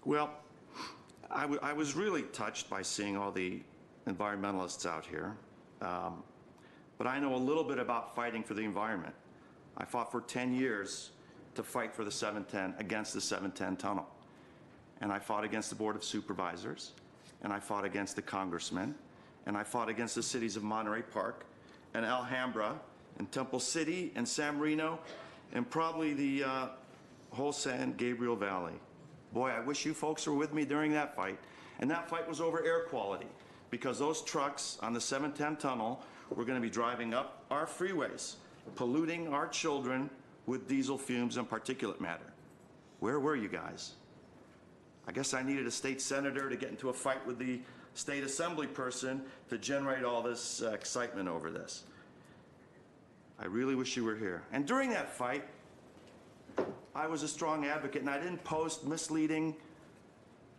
Well, I was really touched by seeing all the environmentalists out here. But I know a little bit about fighting for the environment. I fought for 10 years to fight for the 710, against the 710 tunnel. And I fought against the Board of Supervisors, and I fought against the congressmen, and I fought against the cities of Monterey Park and Alhambra and Temple City and San Marino and probably the whole San Gabriel Valley. Boy, I wish you folks were with me during that fight. And that fight was over air quality, because those trucks on the 710 tunnel were going to be driving up our freeways, polluting our children with diesel fumes and particulate matter. Where were you guys? I guess I needed a state senator to get into a fight with the state assembly person to generate all this excitement over this. I really wish you were here. And during that fight, I was a strong advocate, and I didn't post misleading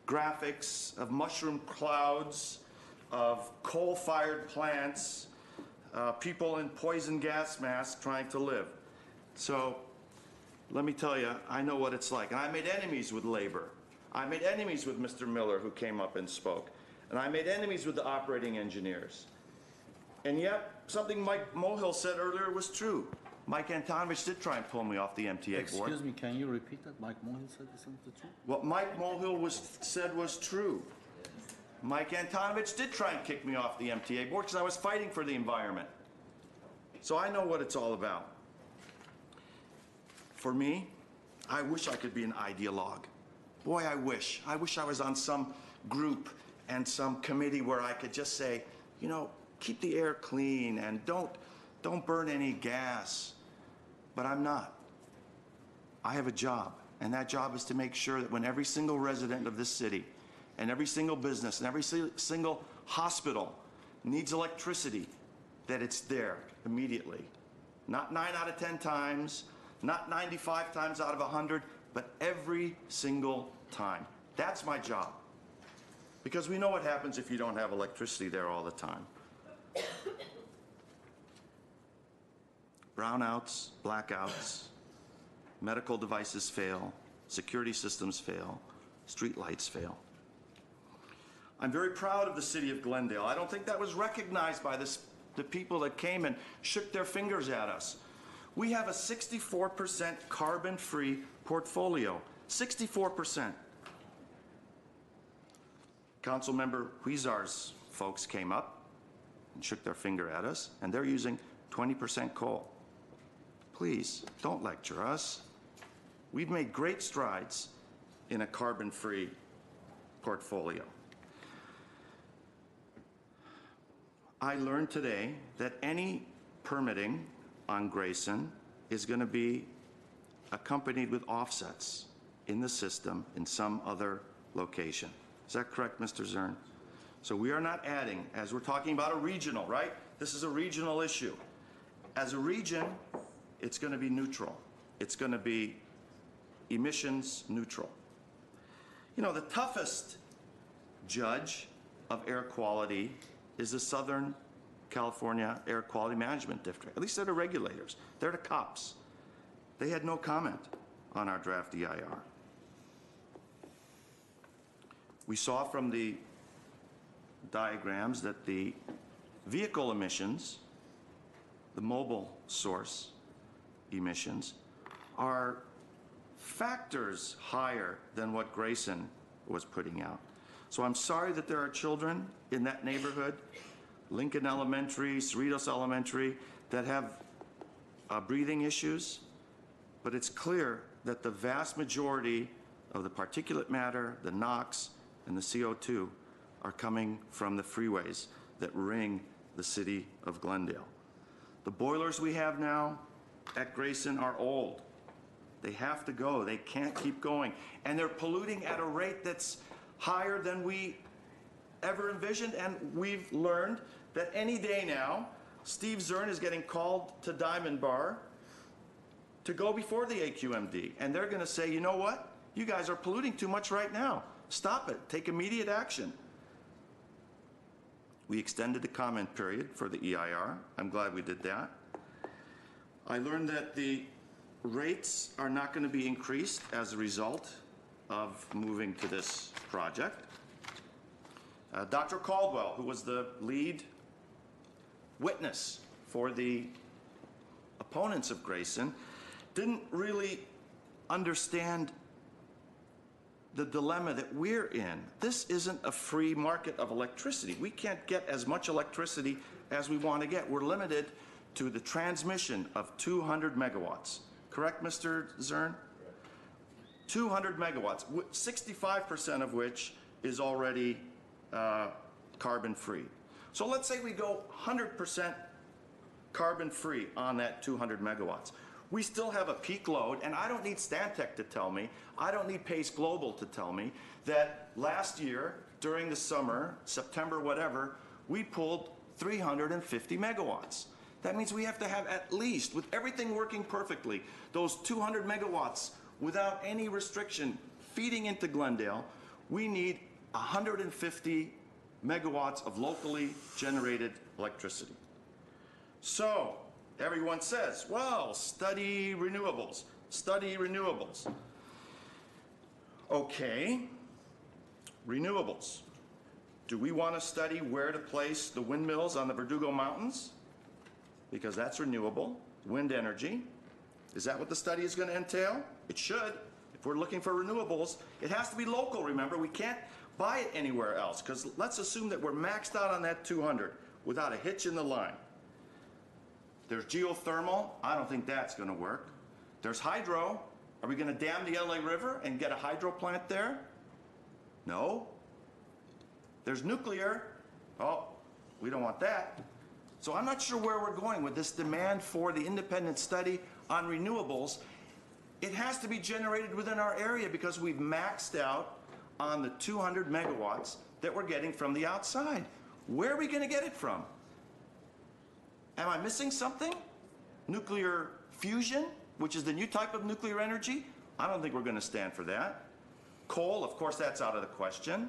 graphics of mushroom clouds, of coal-fired plants, people in poison gas masks trying to live. So let me tell you, I know what it's like. And I made enemies with labor. I made enemies with Mr. Miller, who came up and spoke. And I made enemies with the operating engineers. And yet, something Mike Mohill said earlier was true. Mike Antonovich did try and pull me off the MTA board. Excuse me, can you repeat that? Mike Mohill said something true? What Mike Mohill said was true. Mike Antonovich did try and kick me off the MTA board because I was fighting for the environment. So I know what it's all about. For me, I wish I could be an ideologue. Boy, I wish. I wish I was on some group and some committee where I could just say, you know, keep the air clean and don't burn any gas. But I'm not. I have a job, and that job is to make sure that when every single resident of this city and every single business and every single hospital needs electricity, that it's there immediately. Not 9 out of 10 times, not 95 times out of 100, but every single time. That's my job. Because we know what happens if you don't have electricity there all the time. Brownouts, blackouts, medical devices fail, security systems fail, street lights fail. I'm very proud of the city of Glendale. I don't think that was recognized by the people that came and shook their fingers at us. We have a 64% carbon-free portfolio. 64%. Councilmember Huizar's folks came up and shook their finger at us, and they're using 20% coal. Please, don't lecture us. We've made great strides in a carbon-free portfolio. I learned today that any permitting on Grayson is going to be accompanied with offsets in the system in some other location. Is that correct, Mr. Zern? So we are not adding, as we're talking about a regional, right? This is a regional issue. As a region, it's going to be neutral. It's going to be emissions neutral. You know, the toughest judge of air quality is the Southern California Air Quality Management District. At least they're the regulators. They're the cops. They had no comment on our draft EIR. We saw from the diagrams that the vehicle emissions, the mobile source emissions, are factors higher than what Grayson was putting out. So I'm sorry that there are children in that neighborhood, Lincoln Elementary, Cerritos Elementary, that have breathing issues, but it's clear that the vast majority of the particulate matter, the NOx, and the CO2 are coming from the freeways that ring the city of Glendale. The boilers we have now at Grayson are old. They have to go. They can't keep going. And they're polluting at a rate that's higher than we ever envisioned, and we've learned that any day now, Steve Zern is getting called to Diamond Bar to go before the AQMD, and they're going to say, you know what? You guys are polluting too much right now. Stop it. Take immediate action. We extended the comment period for the EIR. I'm glad we did that. I learned that the rates are not going to be increased as a result of moving to this project. Dr. Caldwell, who was the lead witness for the opponents of Grayson, didn't really understand the dilemma that we're in. This isn't a free market of electricity. We can't get as much electricity as we want to get. We're limited to the transmission of 200 megawatts. Correct, Mr. Zern? 200 megawatts, 65% of which is already carbon-free. So let's say we go 100% carbon-free on that 200 megawatts. We still have a peak load, and I don't need Stantec to tell me, I don't need Pace Global to tell me, that last year, during the summer, September, whatever, we pulled 350 megawatts. That means we have to have at least, with everything working perfectly, those 200 megawatts without any restriction feeding into Glendale. We need 150 megawatts of locally generated electricity. So everyone says, well, study renewables, study renewables. Okay, renewables. Do we want to study where to place the windmills on the Verdugo Mountains? Because that's renewable, wind energy. Is that what the study is going to entail? It should. If we're looking for renewables, it has to be local, remember. We can't buy it anywhere else, because let's assume that we're maxed out on that 200 without a hitch in the line. There's geothermal. I don't think that's going to work. There's hydro. Are we going to dam the LA River and get a hydro plant there? No. There's nuclear. Oh, we don't want that. So I'm not sure where we're going with this demand for the independent study on renewables. It has to be generated within our area because we've maxed out on the 200 megawatts that we're getting from the outside. Where are we going to get it from? Am I missing something? Nuclear fusion, which is the new type of nuclear energy? I don't think we're going to stand for that. Coal, of course, that's out of the question.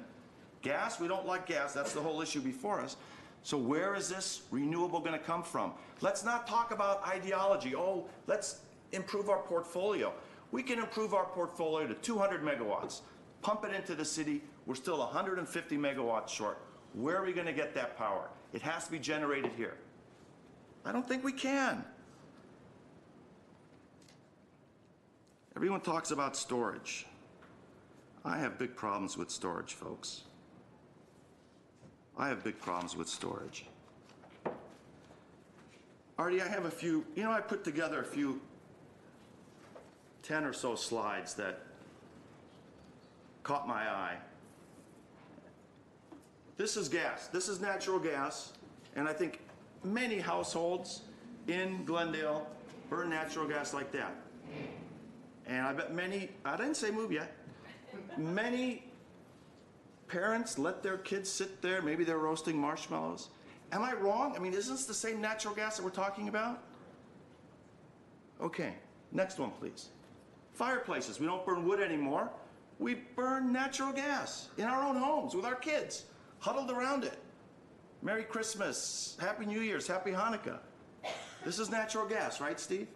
Gas, we don't like gas. That's the whole issue before us. So where is this renewable going to come from? Let's not talk about ideology. Oh, let's improve our portfolio. We can improve our portfolio to 200 megawatts. Pump it into the city. We're still 150 megawatts short. Where are we going to get that power? It has to be generated here. I don't think we can. Everyone talks about storage. I have big problems with storage, folks. I have big problems with storage. Artie, I have a few, I put together a few 10 or so slides that caught my eye. This is gas. This is natural gas. And I think many households in Glendale burn natural gas like that. And I bet many, I didn't say move yet, many parents let their kids sit there, maybe they're roasting marshmallows. Am I wrong? I mean, isn't this the same natural gas that we're talking about? Okay, next one, please. Fireplaces. We don't burn wood anymore. We burn natural gas in our own homes with our kids, huddled around it. Merry Christmas, Happy New Year's, Happy Hanukkah. This is natural gas, right, Steve?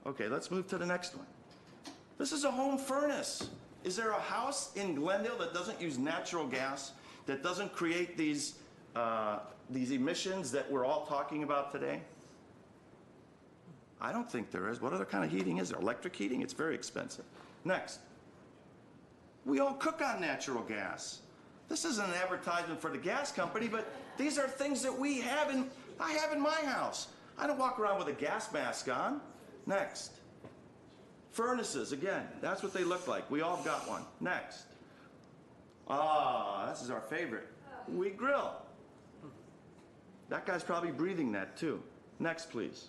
Okay, let's move to the next one. This is a home furnace. Is there a house in Glendale that doesn't use natural gas, that doesn't create these emissions that we're all talking about today? I don't think there is. What other kind of heating is there? Electric heating? It's very expensive. Next. We all cook on natural gas. This isn't an advertisement for the gas company, but these are things that we have I have in my house. I don't walk around with a gas mask on. Next. Furnaces, again, that's what they look like. We all got one. Next. This is our favorite. We grill. That guy's probably breathing that too. Next, please.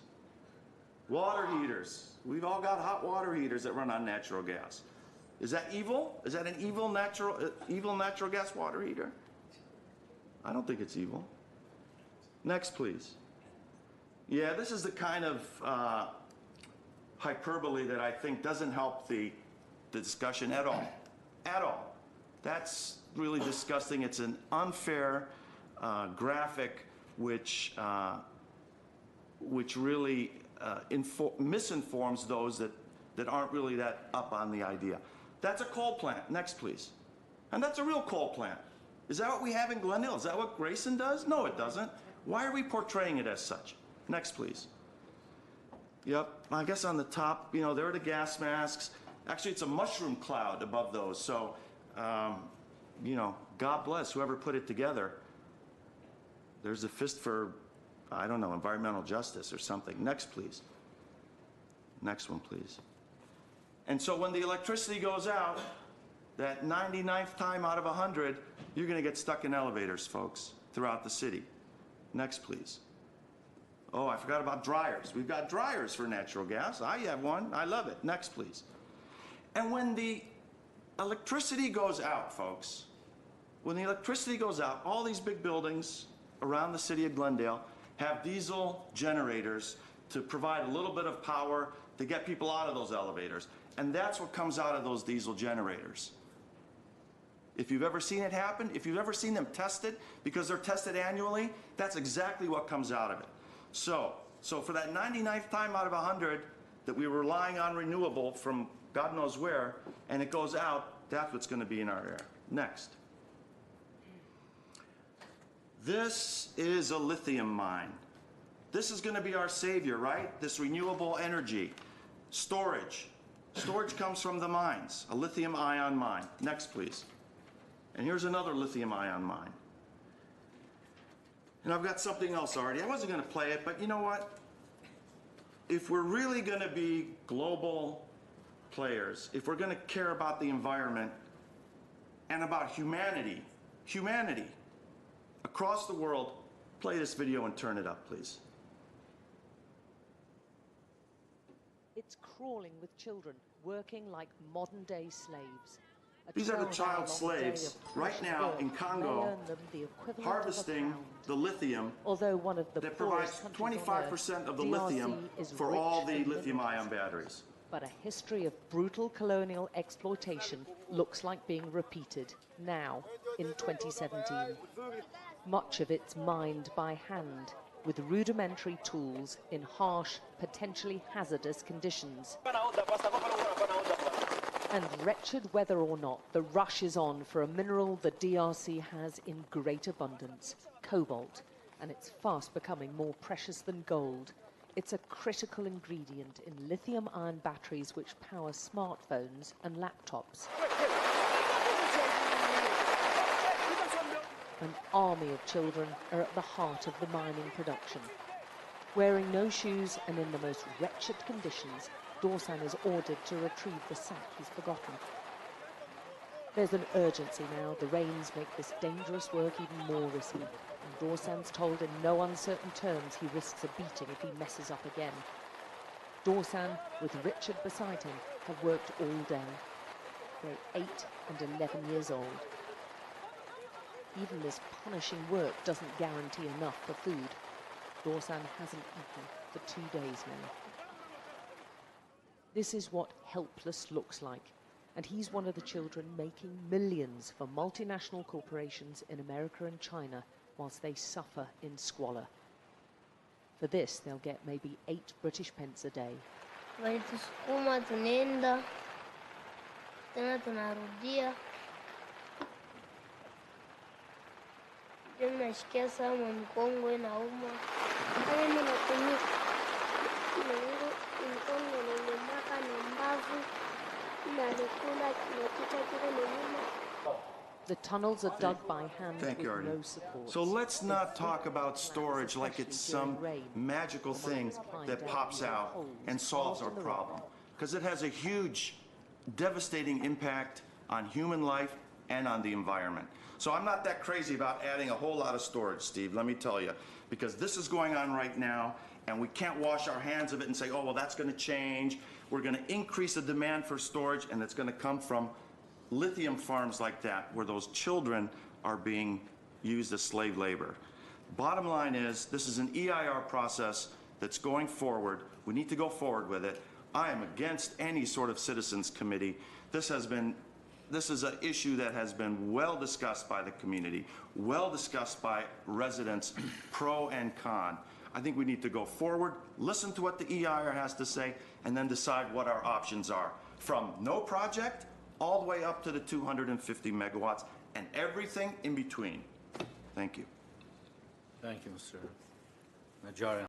Water heaters. We've all got hot water heaters that run on natural gas. Is that evil? Is that an evil natural gas water heater? I don't think it's evil. Next, please. Yeah, this is the kind of hyperbole that I think doesn't help the discussion at all. At all. That's really disgusting. It's an unfair graphic which really misinforms those that aren't really that up on the idea. That's a coal plant. Next, please. And that's a real coal plant. Is that what we have in Glendale? Is that what Grayson does? No, it doesn't. Why are we portraying it as such? Next, please. Yep, I guess on the top, you know, there are the gas masks. Actually, it's a mushroom cloud above those. So, you know, God bless whoever put it together. There's a fist for, I don't know, environmental justice or something. Next, please. Next one, please. And so when the electricity goes out, that 99th time out of 100, you're going to get stuck in elevators, folks, throughout the city. Next, please. Oh, I forgot about dryers. We've got dryers for natural gas. I have one. I love it. Next, please. And when the electricity goes out, folks, when the electricity goes out, all these big buildings around the city of Glendale have diesel generators to provide a little bit of power to get people out of those elevators. And that's what comes out of those diesel generators. If you've ever seen it happen, if you've ever seen them tested, because they're tested annually, that's exactly what comes out of it. So for that 99th time out of 100 that we were relying on renewable from God knows where, and it goes out, that's what's going to be in our air. Next. This is a lithium mine. This is going to be our savior, right? This renewable energy. Storage. Storage comes from the mines, a lithium-ion mine. Next, please. And here's another lithium-ion mine. And I've got something else already. I wasn't going to play it, but you know what? If we're really going to be global players, if we're going to care about the environment and about humanity across the world, play this video and turn it up, please. It's crawling with children, working like modern-day slaves. These are the child slaves right now in Congo harvesting the lithium that provides 25% of the lithium for all the lithium-ion batteries. But a history of brutal colonial exploitation looks like being repeated now in 2017. Much of it's mined by hand with rudimentary tools in harsh, potentially hazardous conditions. And wretched whether or not, the rush is on for a mineral the DRC has in great abundance, cobalt, and it's fast becoming more precious than gold. It's a critical ingredient in lithium-ion batteries which power smartphones and laptops. An army of children are at the heart of the mining production. Wearing no shoes and in the most wretched conditions, Dorsan is ordered to retrieve the sack he's forgotten. There's an urgency now. The rains make this dangerous work even more risky. And Dorsan's told in no uncertain terms he risks a beating if he messes up again. Dorsan, with Richard beside him, have worked all day. They're 8 and 11 years old. Even this punishing work doesn't guarantee enough for food. Dorsan hasn't eaten for 2 days now. This is what helpless looks like, and he's one of the children making millions for multinational corporations in America and China whilst they suffer in squalor. For this, they'll get maybe 8 British pence a day. Walitusukuma tunaenda tena tunarudia. Nashikia sama mkongo inauma. Kama mimi natumia mkongo unaumaka na mbavu na nikula kinapita kile nyuma. The tunnels are dug by hand with no support. So let's not talk about storage like it's some magical thing that pops out and solves our problem, because it has a huge, devastating impact on human life and on the environment. So I'm not that crazy about adding a whole lot of storage, Steve, let me tell you, because this is going on right now, and we can't wash our hands of it and say, oh, well, that's going to change. We're going to increase the demand for storage, and it's going to come from lithium farms like that, where those children are being used as slave labor. Bottom line is, this is an EIR process that's going forward. We need to go forward with it. I am against any sort of citizens committee. This is an issue that has been well discussed by the community, well discussed by residents, pro and con. I think we need to go forward, listen to what the EIR has to say, and then decide what our options are. From no project all the way up to the 250 megawatts and everything in between. Thank you. Thank you, Mr. Najarian.